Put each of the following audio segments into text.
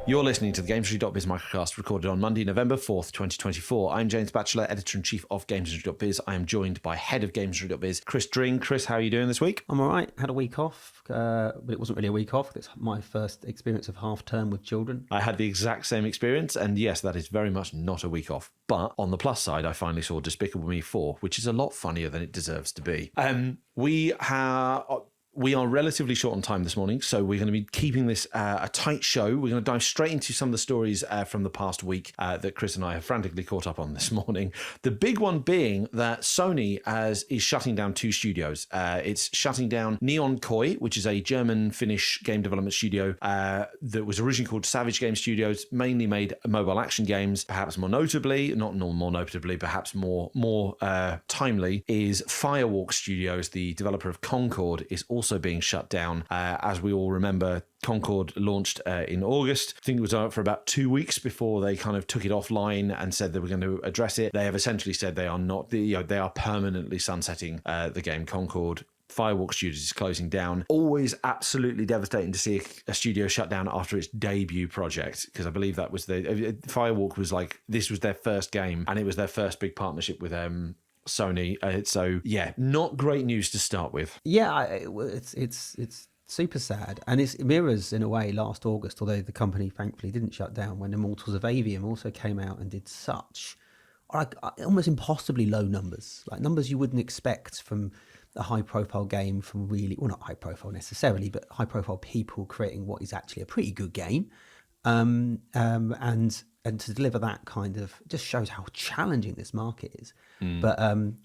You're listening to the GamesIndustry.biz Microcast, recorded on Monday, November 4th, 2024. I'm James Batchelor, Editor-in-Chief of GamesIndustry.biz. I am joined by Head of GamesIndustry.biz, Chris Dring. Chris, how are you doing this week? I'm all right. Had a week off, but it wasn't really a week off. It's my first experience of half-term with children. I had the exact same experience, and yes, that is very much not a week off. But on the plus side, I finally saw Despicable Me 4, which is a lot funnier than it deserves to be. We are relatively short on time this morning, so we're going to be keeping this a tight show. We're going to dive straight into some of the stories from the past week that Chris and I have frantically caught up on this morning. The big one being that Sony is shutting down two studios. It's shutting down Neon Koi, which is a German-Finnish game development studio that was originally called Savage Game Studios, mainly made mobile action games. Perhaps more notably, perhaps more timely, is Firewalk Studios, the developer of Concord, is also being shut down. As we all remember, Concord launched in August. I think it was out for about 2 weeks before they kind of took it offline and said they were going to address it. They have essentially said they are not, they are permanently sunsetting the game Concord. Firewalk Studios is closing down. Always absolutely devastating to see a studio shut down after its debut project, because I believe that was Firewalk was like, this was their first game and it was their first big partnership with Sony. So yeah, not great news to start with. Yeah, it's super sad, and it mirrors in a way last August, although the company thankfully didn't shut down, when Immortals of Avium also came out and did such almost impossibly low numbers, like numbers you wouldn't expect from a high-profile game, from really, well, not high-profile necessarily, but high-profile people creating what is actually a pretty good game. And to deliver that kind of just shows how challenging this market is. But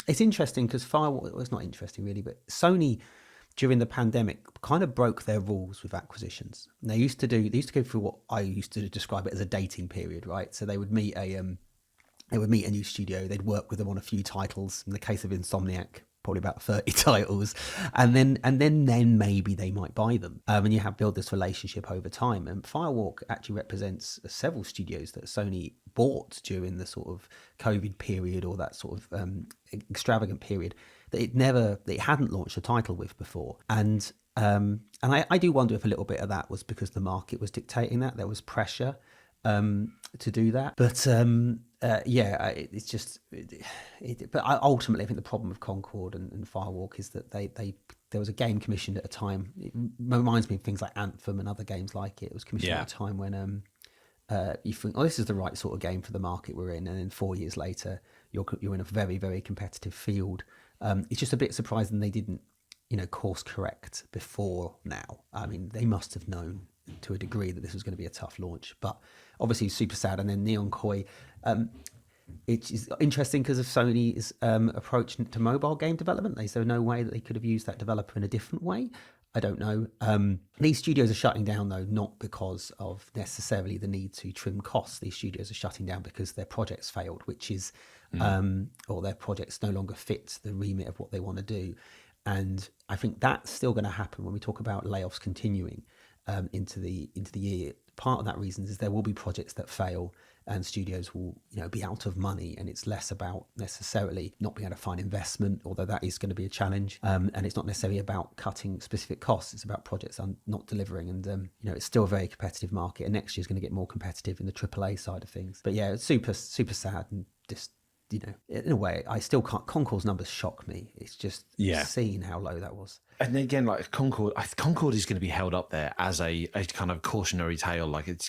it's interesting because Firewalk, well, it's not interesting really, but Sony during the pandemic kind of broke their rules with acquisitions. And they used to go through what I used to describe it as a dating period, right? So they would meet a new studio, they'd work with them on a few titles. In the case of Insomniac, probably about 30 titles, and then maybe they might buy them, and you have built this relationship over time. And Firewalk actually represents several studios that Sony bought during the sort of COVID period, or that sort of extravagant period that it hadn't launched a title with before. And I do wonder if a little bit of that was because the market was dictating that there was pressure to do that. But it's just. But ultimately, I think the problem with Concord and Firewalk is that there was a game commissioned at a time. It reminds me of things like Anthem and other games like it. It was commissioned at a time when you think, oh, this is the right sort of game for the market we're in, and then 4 years later, you're in a very, very competitive field. It's just a bit surprising they didn't, course correct before now. I mean, they must have known to a degree that this was going to be a tough launch, but obviously super sad. And then Neon Koi, it's interesting because of Sony's approach to mobile game development. Is there no way that they could have used that developer in a different way? I don't know. These studios are shutting down, though, not because of necessarily the need to trim costs. These studios are shutting down because their projects failed, which is, or their projects no longer fit the remit of what they want to do. And I think that's still going to happen when we talk about layoffs continuing into the year. Part of that reason is there will be projects that fail, and studios will be out of money, and it's less about necessarily not being able to find investment, although that is going to be a challenge, and it's not necessarily about cutting specific costs. It's about projects not delivering, and it's still a very competitive market, and next year is going to get more competitive in the AAA side of things. But yeah, it's super sad, and just in a way, I still can't. Concord's numbers shock me. It's just seeing how low that was. And again, like Concord is going to be held up there as a kind of cautionary tale. Like it's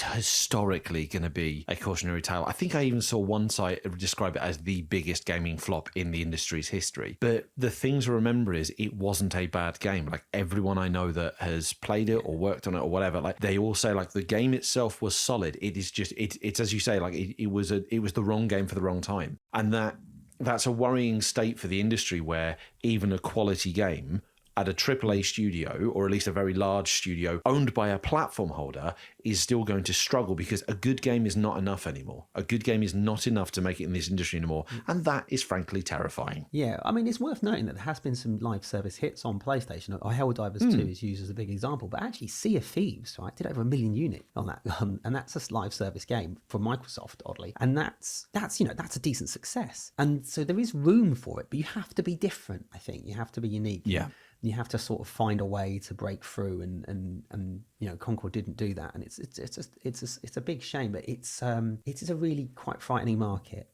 historically going to be a cautionary tale. I think I even saw one site describe it as the biggest gaming flop in the industry's history. But the thing to remember is it wasn't a bad game. Like everyone I know that has played it or worked on it or whatever, like they all say like the game itself was solid. It is just it's as you say, like it was the wrong game for the wrong time, and that's a worrying state for the industry, where even a quality game at a AAA studio, or at least a very large studio owned by a platform holder, is still going to struggle, because a good game is not enough anymore. A good game is not enough to make it in this industry anymore. And that is frankly terrifying. Yeah, I mean, it's worth noting that there has been some live service hits on PlayStation. Helldivers 2 is used as a big example, but actually Sea of Thieves, right, did over 1 million units on that. And that's a live service game from Microsoft, oddly. And that's a decent success. And so there is room for it, but you have to be different, I think. You have to be unique. Yeah. you have to sort of find a way to break through, and you know, Concord didn't do that, and it's a big shame, but it is a really quite frightening market.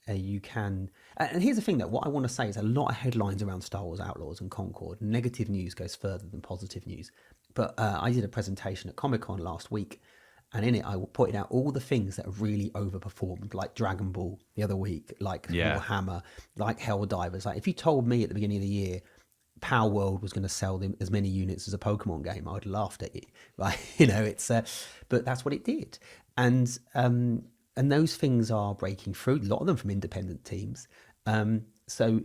You can, and here's the thing that what I want to say is a lot of headlines around Star Wars Outlaws and Concord. Negative news goes further than positive news. But I did a presentation at Comic-Con last week, and in it I pointed out all the things that have really overperformed, like Dragon Ball the other week, like Warhammer, like Helldivers. Like if you told me at the beginning of the year Power World was going to sell them as many units as a Pokemon game, I'd laughed at you, right? You know, it's but that's what it did, and those things are breaking through. A lot of them from independent teams. So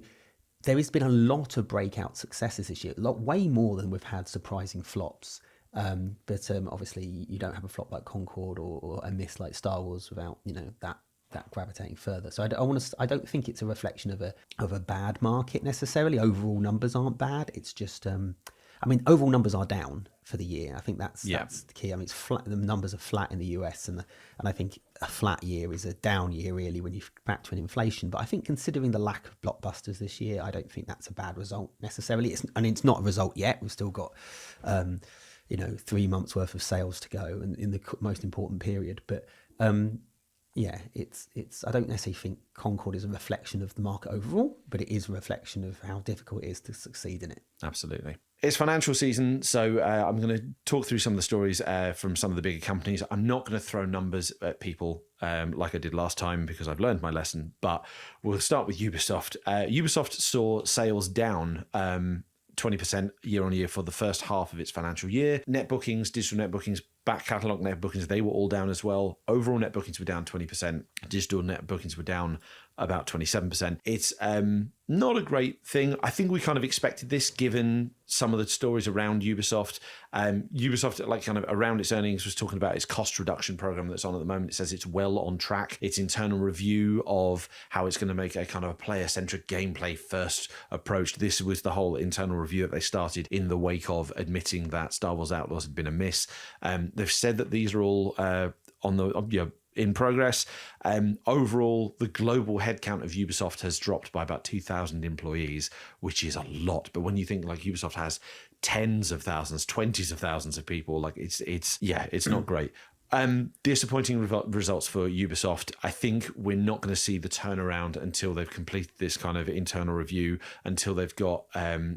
there has been a lot of breakout successes this year, way more than we've had surprising flops. But obviously, you don't have a flop like Concord or a miss like Star Wars without, you know, that gravitating further. So I don't think it's a reflection of a bad market necessarily. Overall numbers aren't bad. It's just I mean, overall numbers are down for the year. I think that's the key. I mean, it's flat. The numbers are flat in the US, and I think a flat year is a down year really when you factor in inflation. But I think considering the lack of blockbusters this year, I don't think that's a bad result necessarily. It's not a result yet. We've still got 3 months worth of sales to go, and in the most important period. But it's. I don't necessarily think Concord is a reflection of the market overall, but it is a reflection of how difficult it is to succeed in it. Absolutely. It's financial season, so I'm going to talk through some of the stories from some of the bigger companies. I'm not going to throw numbers at people like I did last time because I've learned my lesson, but we'll start with Ubisoft. Ubisoft saw sales down 20% year on year for the first half of its financial year. Net bookings, digital net bookings, back catalogue net bookings, they were all down as well. Overall net bookings were down 20%. Digital net bookings were down about 27%. It's not a great thing. I think we kind of expected this given some of the stories around Ubisoft. Ubisoft, like kind of around its earnings, was talking about its cost reduction program that's on at the moment. It says it's well on track. Its internal review of how it's going to make a kind of a player-centric gameplay first approach. This was the whole internal review that they started in the wake of admitting that Star Wars Outlaws had been a miss. They've said that these are all in progress. Overall, the global headcount of Ubisoft has dropped by about 2,000 employees, which is a lot. But when you think like Ubisoft has tens of thousands, 20s of thousands of people, like it's not great. Disappointing results for Ubisoft. I think we're not going to see the turnaround until they've completed this kind of internal review, until they've got I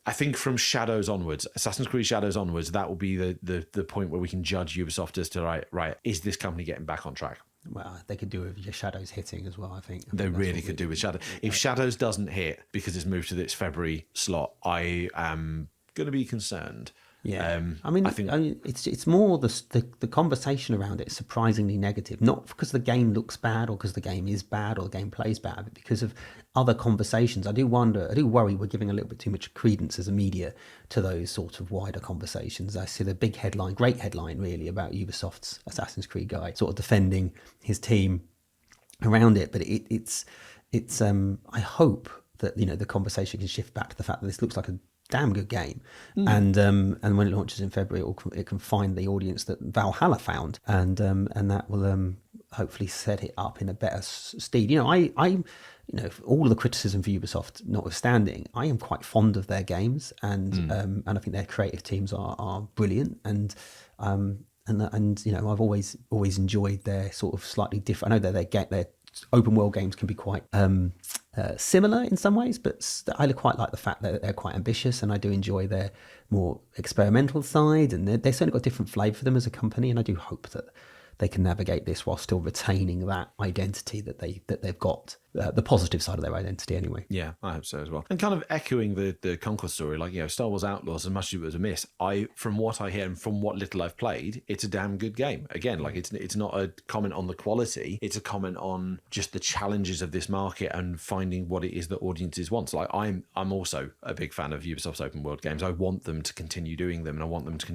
think from Shadows onwards, Assassin's Creed Shadows onwards, that will be the point where we can judge Ubisoft as to right, is this company getting back on track? Well, they could do with your Shadows hitting as well, I think. They really could do with Shadows. If Shadows doesn't hit because it's moved to this February slot, I am going to be concerned. Yeah, I mean, it's more the conversation around it is surprisingly negative, not because the game looks bad or because the game is bad or the game plays bad, but because of other conversations. I do worry we're giving a little bit too much credence as a media to those sort of wider conversations. I see the big headline, great headline really, about Ubisoft's Assassin's Creed guy sort of defending his team around it, but it's I hope that the conversation can shift back to the fact that this looks like a damn good game, and when it launches in February, it can find the audience that Valhalla found, and that will hopefully set it up in a better stead. I all of the criticism for Ubisoft notwithstanding, I am quite fond of their games, and I think their creative teams are brilliant, and I've always enjoyed their sort of slightly different. I know that their open world games can be quite similar in some ways, but I quite like the fact that they're quite ambitious, and I do enjoy their more experimental side, and they've certainly got a different flavour for them as a company, and I do hope that they can navigate this while still retaining that identity that they've got, the positive side of their identity anyway. Yeah, I hope so as well. And kind of echoing the Concord story, like, Star Wars Outlaws, as much as it was a miss, from what I hear and from what little I've played, it's a damn good game. Again, like it's not a comment on the quality, it's a comment on just the challenges of this market and finding what it is that audiences want. So, like, I'm also a big fan of Ubisoft's open world games. I want them to continue doing them, and I want them to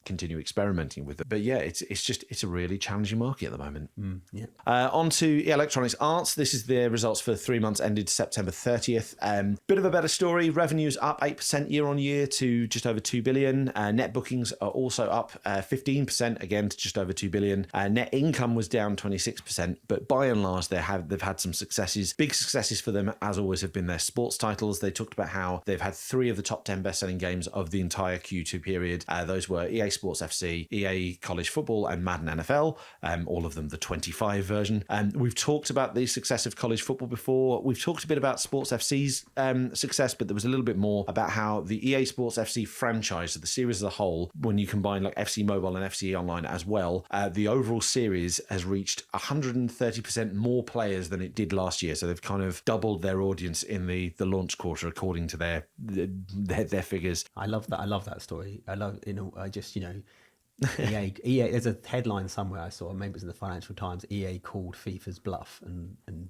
continue experimenting with them. But yeah, it's a really challenging market at the moment. Yeah. On to Electronics Arts. This is their results for 3 months ended September 30th. Bit of a better story. Revenues up 8% year on year to just over 2 billion. Net bookings are also up 15% again to just over 2 billion. Net income was down 26%, but by and large they've had some successes. Big successes for them, as always, have been their sports titles. They talked about how they've had 3 of the top 10 best-selling games of the entire Q2 period. Those were EA Sports FC, EA College Football, and Madden NFL. All of them the 25 version. We've talked about the success of college football before. We've talked a bit about Sports FC's success, but there was a little bit more about how the EA Sports FC franchise, so the series as a whole, when you combine like FC Mobile and FC Online as well, the overall series has reached 130% more players than it did last year. So they've kind of doubled their audience in the launch quarter according to their figures. I love that story. EA, there's a headline somewhere I saw, maybe it was in the Financial Times, EA called FIFA's bluff and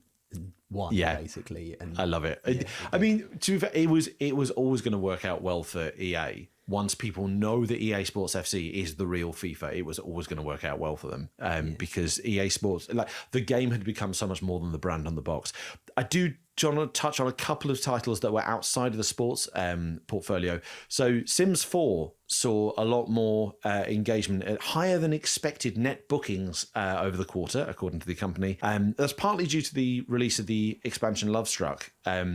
won, basically. And I love it. Yeah, I mean, to be fair, it was always going to work out well for EA. Once people know that EA Sports FC is the real FIFA, it was always going to work out well for them because EA Sports, like the game had become so much more than the brand on the box. I do want to touch on a couple of titles that were outside of the sports portfolio. So Sims 4 saw a lot more engagement at higher than expected net bookings over the quarter, according to the company. That's partly due to the release of the expansion Lovestruck,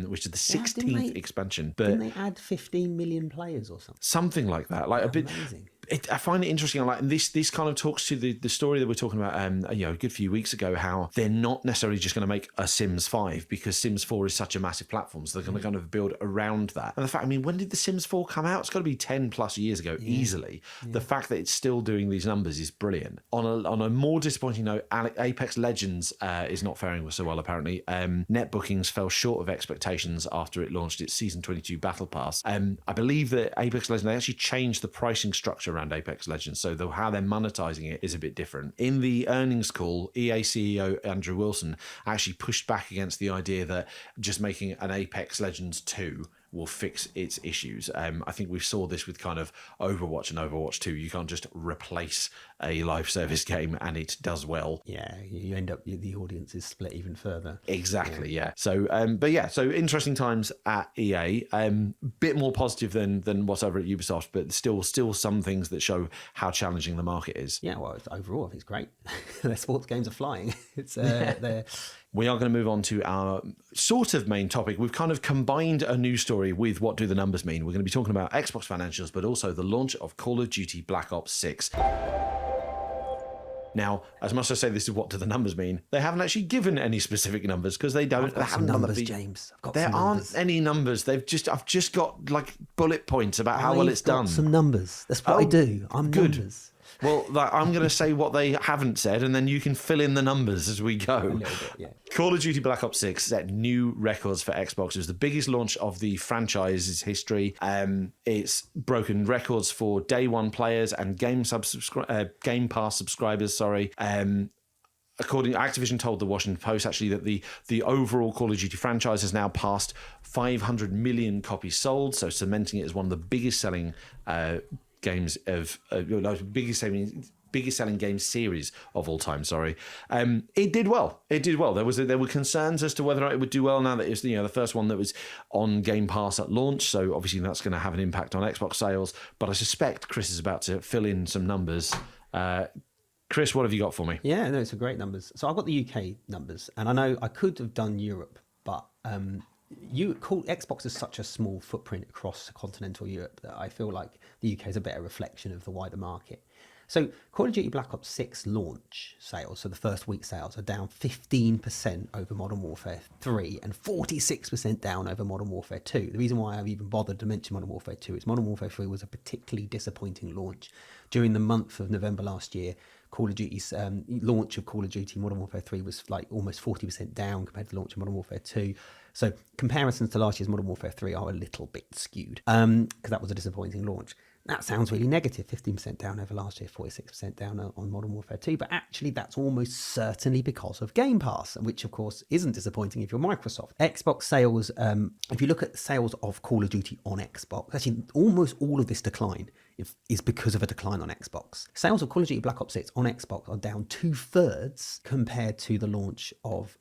which is the 16th expansion. But didn't they add 15 million players or something? Something like that. Like a bit. Amazing. I find it interesting. Like this kind of talks to the story that we're talking about a good few weeks ago, how they're not necessarily just going to make a Sims 5 because Sims 4 is such a massive platform, so they're going to kind of build around that. And the fact, I mean, when did the Sims 4 come out? It's got to be 10 plus years ago, easily. Yeah. The fact that it's still doing these numbers is brilliant. On a more disappointing note, Apex Legends is not faring so well, apparently. Net bookings fell short of expectations after it launched its Season 22 Battle Pass. I believe that Apex Legends, they actually changed the pricing structure around Apex Legends, so how they're monetizing it is a bit different. In the earnings call, EA CEO Andrew Wilson actually pushed back against the idea that just making an Apex Legends 2 will fix its issues. I think we saw this with kind of Overwatch and Overwatch 2. You can't just replace a live service game and it does well. Yeah, you end up, the audience is split even further. Exactly, yeah. So, so interesting times at EA. Bit more positive than what's over at Ubisoft, but still some things that show how challenging the market is. Yeah, well, overall, I think it's great. Their sports games are flying. They're... We are going to move on to our sort of main topic. We've kind of combined a news story with what do the numbers mean. We're going to be talking about Xbox financials, but also the launch of Call of Duty Black Ops 6. Now, as much as I say this is what do the numbers mean, they haven't actually given any specific numbers because they don't. I've got some numbers, James. There aren't any numbers. I've just got like bullet points about how well it's done. Some numbers. That's what I do. I'm good. Numbers. Well, I'm going to say what they haven't said, and then you can fill in the numbers as we go. A little bit, yeah. Call of Duty Black Ops 6 set new records for Xbox. It was the biggest launch of the franchise's history. It's broken records for day one players and Game Pass subscribers. According, Activision told the Washington Post actually that the overall Call of Duty franchise has now passed 500 million copies sold, so cementing it as one of the biggest selling games of biggest selling game series of all time. It did well. There were concerns as to whether or not it would do well now that it's the first one that was on Game Pass at launch. So obviously that's going to have an impact on Xbox sales. But I suspect Chris is about to fill in some numbers. Chris, what have you got for me? Yeah, no, it's a great numbers. So I've got the UK numbers, and I know I could have done Europe, but Xbox is such a small footprint across continental Europe that I feel like the UK is a better reflection of the wider market. So Call of Duty Black Ops 6 launch sales, so the first week sales, are down 15% over Modern Warfare 3 and 46% down over Modern Warfare 2. The reason why I've even bothered to mention Modern Warfare 2 is Modern Warfare 3 was a particularly disappointing launch. During the month of November last year, Call of Duty's launch of Call of Duty Modern Warfare 3 was like almost 40% down compared to the launch of Modern Warfare 2. So comparisons to last year's Modern Warfare 3 are a little bit skewed because that was a disappointing launch. That sounds really negative, 15% down over last year, 46% down on Modern Warfare 2, but actually that's almost certainly because of Game Pass, which of course isn't disappointing if you're Microsoft. Xbox sales, if you look at sales of Call of Duty on Xbox, actually almost all of this decline is because of a decline on Xbox. Sales of Call of Duty Black Ops 6 on Xbox are down 2/3 compared to the launch of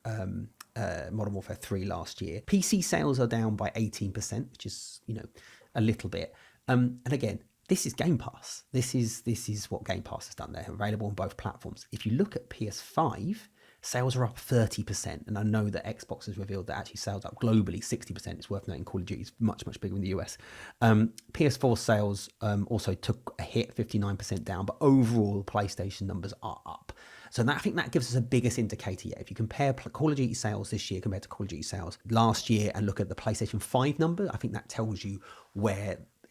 Modern Warfare 3 last year. PC sales are down by 18%, which is, a little bit. And again, this is Game Pass. This is what Game Pass has done. They're available on both platforms. If you look at PS5, sales are up 30%. And I know that Xbox has revealed that actually sales up globally 60%. It's worth noting Call of Duty is much, much bigger in the US. PS4 sales also took a hit, 59% down, but overall PlayStation numbers are up. So I think that gives us the biggest indicator yet. If you compare Call of Duty sales this year compared to Call of Duty sales last year and look at the PlayStation 5 number, I think that tells you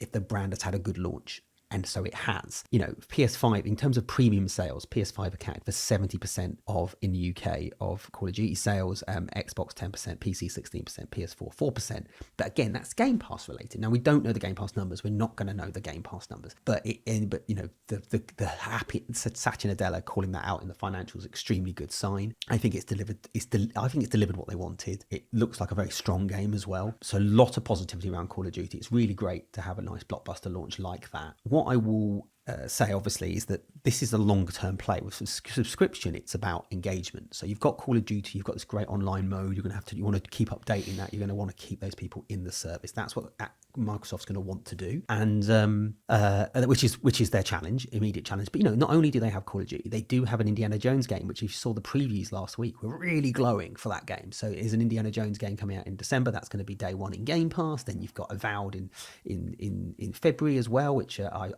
if the brand has had a good launch. And so it has. PS5, in terms of premium sales, PS5 accounted for 70% in the UK of Call of Duty sales, Xbox 10%, PC 16%, PS4 4%. But again, that's Game Pass related. Now, we don't know the Game Pass numbers. We're not going to know the Game Pass numbers. But the happy Satya Nadella calling that out in the financials is extremely good sign. I think it's delivered. I think it's delivered what they wanted. It looks like a very strong game as well. So a lot of positivity around Call of Duty. It's really great to have a nice blockbuster launch like that. What I will say, obviously, is that this is a longer-term play. With subscription, it's about engagement. So you've got Call of Duty, you've got this great online mode. You want to keep updating that. You're going to want to keep those people in the service. That's what Microsoft's going to want to do, and which is their challenge, immediate challenge. But not only do they have Call of Duty, they do have an Indiana Jones game, which if you saw the previews last week, were really glowing for that game. So there's an Indiana Jones game coming out in December. That's going to be day one in Game Pass. Then you've got Avowed in February as well, which I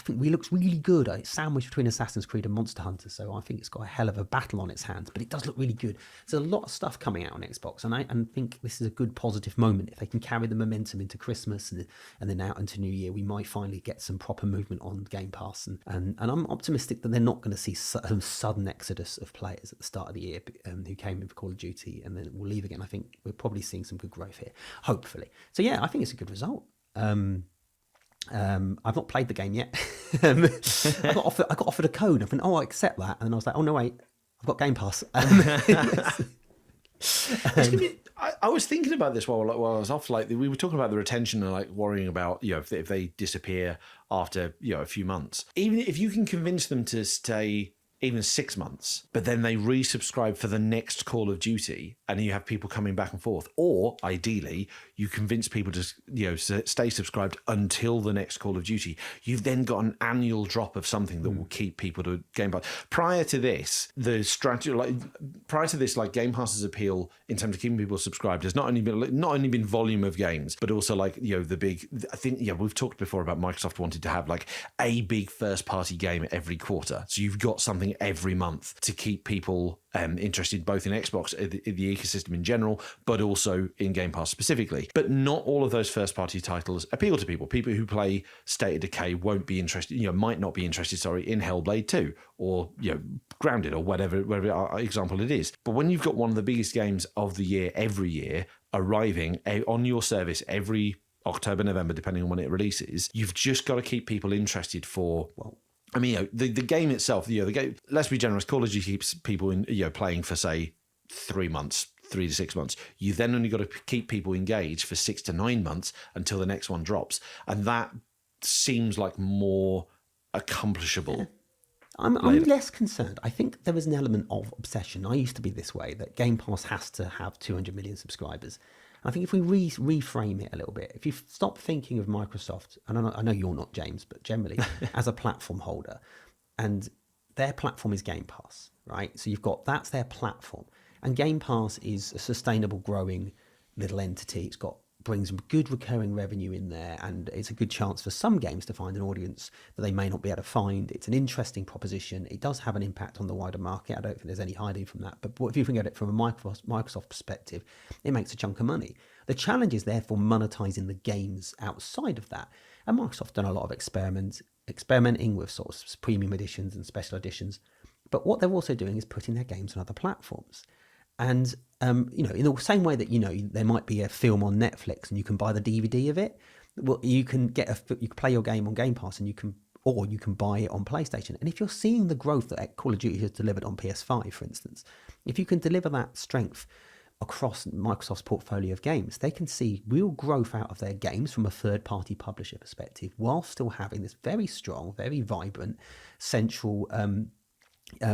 think looks really good. It's sandwiched between Assassin's Creed and Monster Hunter, so I think it's got a hell of a battle on its hands, but it does look really good. There's a lot of stuff coming out on Xbox, and I think this is a good positive moment. If they can carry the momentum into Christmas and then out into New Year, we might finally get some proper movement on Game Pass, and I'm optimistic that they're not going to see some sudden exodus of players at the start of the year who came in for Call of Duty and then will leave again. I think we're probably seeing some good growth here, hopefully. So yeah, I think it's a good result. I've not played the game yet. I got offered a code. I went, I accept that, and then I was like, oh no, wait, I've got Game Pass. I was thinking about this while I was off. Like, we were talking about the retention and like worrying about if they disappear after a few months. Even if you can convince them to stay even 6 months, but then they resubscribe for the next Call of Duty, and you have people coming back and forth. Or ideally, you convince people to stay subscribed until the next Call of Duty. You've then got an annual drop of something that will keep people to Game Pass. Prior to this, Game Pass's appeal in terms of keeping people subscribed has not only been volume of games, but also the big. I think we've talked before about Microsoft wanted to have like a big first party game every quarter, so you've got something every month to keep people interested both in Xbox, the ecosystem in general, but also in Game Pass specifically. But not all of those first-party titles appeal to people. People who play State of Decay won't be interested, might not be interested, in Hellblade 2 or, Grounded or whatever example it is. But when you've got one of the biggest games of the year every year arriving on your service every October, November, depending on when it releases, you've just got to keep people interested for, the game itself, the game, let's be generous, Call of Duty keeps people in, playing for, say, 3 to 6 months. You then only got to keep people engaged for 6 to 9 months until the next one drops. And that seems like more accomplishable. Yeah. I'm less concerned. I think there is an element of obsession. I used to be this way, that Game Pass has to have 200 million subscribers. I think if we reframe it a little bit, if you stop thinking of Microsoft, and I know you're not, James, but generally as a platform holder, and their platform is Game Pass, right? So that's their platform, and Game Pass is a sustainable, growing little entity. It's brings good recurring revenue in there, and it's a good chance for some games to find an audience that they may not be able to find. It's an interesting proposition. It does have an impact on the wider market. I don't think there's any hiding from that. But if you think at it from a Microsoft perspective, it makes a chunk of money. The challenge is therefore monetizing the games outside of that. And Microsoft's done a lot of experimenting with sort of premium editions and special editions. But what they're also doing is putting their games on other platforms. And, in the same way that, there might be a film on Netflix and you can buy the DVD of it, well, you can play your game on Game Pass and you can buy it on PlayStation. And if you're seeing the growth that Call of Duty has delivered on PS5, for instance, if you can deliver that strength across Microsoft's portfolio of games, they can see real growth out of their games from a third-party publisher perspective, while still having this very strong, very vibrant, central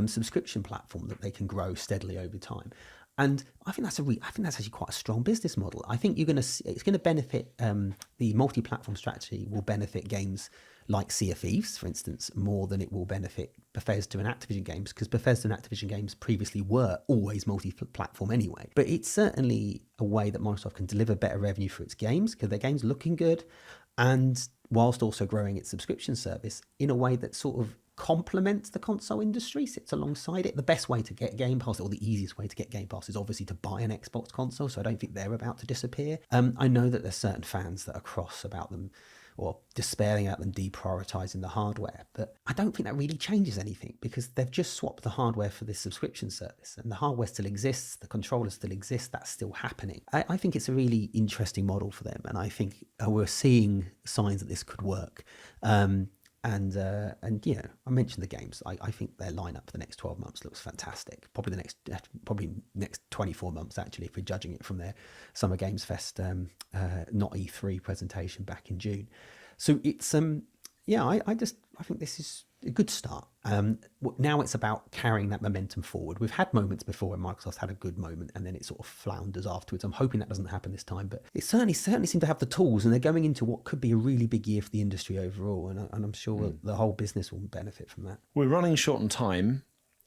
subscription platform that they can grow steadily over time. And I think that's actually quite a strong business model. I think it's going to benefit the multi-platform strategy will benefit games like Sea of Thieves, for instance, more than it will benefit Bethesda and Activision games, because Bethesda and Activision games previously were always multi-platform anyway. But it's certainly a way that Microsoft can deliver better revenue for its games because their games are looking good, and whilst also growing its subscription service in a way that sort of complements the console industry, sits alongside it. The best way to get Game Pass, or the easiest way to get Game Pass, is obviously to buy an Xbox console, so I don't think they're about to disappear. I know that there's certain fans that are cross about them or despairing at them deprioritizing the hardware, but I don't think that really changes anything because they've just swapped the hardware for this subscription service, and the hardware still exists, the controllers still exist, that's still happening. I think it's a really interesting model for them, and I think we're seeing signs that this could work. And I mentioned the games. I think their lineup for the next 12 months looks fantastic. Probably next 24 months actually, if we're judging it from their Summer Games Fest, not E3 presentation back in June. So it's I think this is a good start. Now it's about carrying that momentum forward. We've had moments before where Microsoft had a good moment and then it sort of flounders afterwards. I'm hoping that doesn't happen this time, but it certainly seem to have the tools, and they're going into what could be a really big year for the industry overall, and I'm sure the whole business will benefit from that. We're running short on time,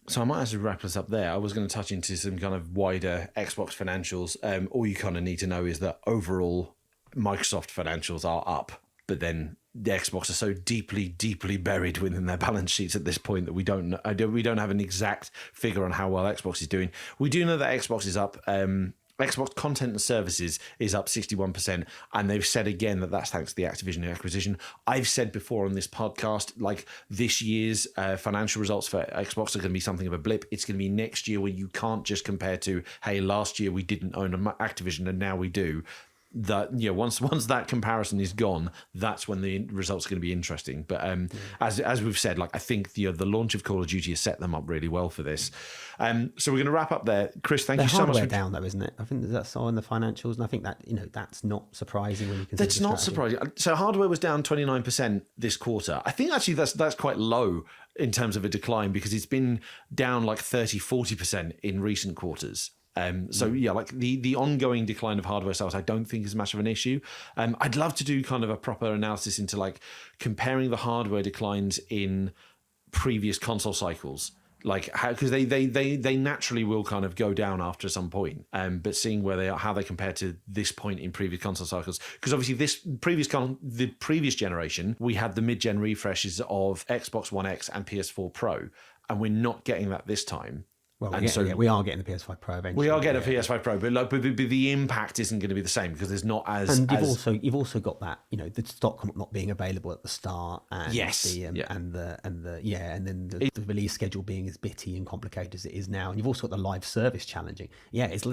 so I might actually wrap this up there. I was going to touch into some kind of wider Xbox financials. All you kind of need to know is that overall Microsoft financials are up, but then the Xbox are so deeply, deeply buried within their balance sheets at this point that we don't have an exact figure on how well Xbox is doing. We do know that Xbox is up. Xbox content and services is up 61%, and they've said again that that's thanks to the Activision acquisition. I've said before on this podcast, like this year's financial results for Xbox are going to be something of a blip. It's going to be next year where you can't just compare to, hey, last year we didn't own Activision and now we do. That once that comparison is gone, that's when the results are going to be interesting. But as we've said, like I think the launch of Call of Duty has set them up really well for this. So we're going to wrap up there. Chris, thank you so much. Hardware down though, isn't it? I think that's all in the financials, and I think that that's not surprising when you consider. That's not surprising. So hardware was down 29% this quarter. I think actually that's quite low in terms of a decline because it's been down like 30-40% in recent quarters. Like the ongoing decline of hardware sales, I don't think is much of an issue. I'd love to do kind of a proper analysis into like comparing the hardware declines in previous console cycles, like how, because they naturally will kind of go down after some point. But seeing where they are, how they compare to this point in previous console cycles, because obviously the previous generation, we had the mid-gen refreshes of Xbox One X and PS4 Pro, and we're not getting that this time. Well, we are getting the PS5 Pro eventually. We are getting a PS5 Pro, but the impact isn't going to be the same because there's not as. And you've also got that the stock not being available at the start, and and then the release schedule being as bitty and complicated as it is now, and you've also got the live service challenging. Yeah, it's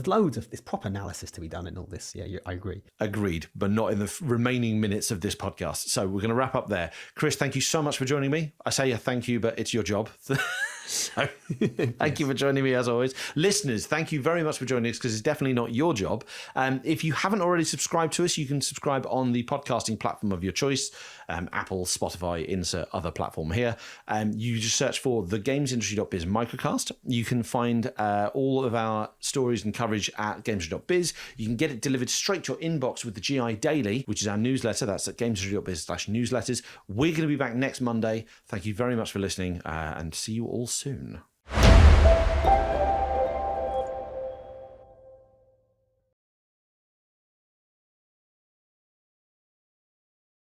proper analysis to be done in all this. Yeah, I agree. Agreed, but not in the remaining minutes of this podcast. So we're going to wrap up there. Chris, thank you so much for joining me. I say a thank you, but it's your job. So thank you for joining me as always. Listeners, thank you very much for joining us because it's definitely not your job. If you haven't already subscribed to us, you can subscribe on the podcasting platform of your choice. Apple, Spotify, insert other platform here. You just search for the GamesIndustry.biz Microcast. You can find all of our stories and coverage at GamesIndustry.biz. You can get it delivered straight to your inbox with the GI Daily, which is our newsletter. That's at GamesIndustry.biz/newsletters. We're going to be back next Monday. Thank you very much for listening and see you all soon.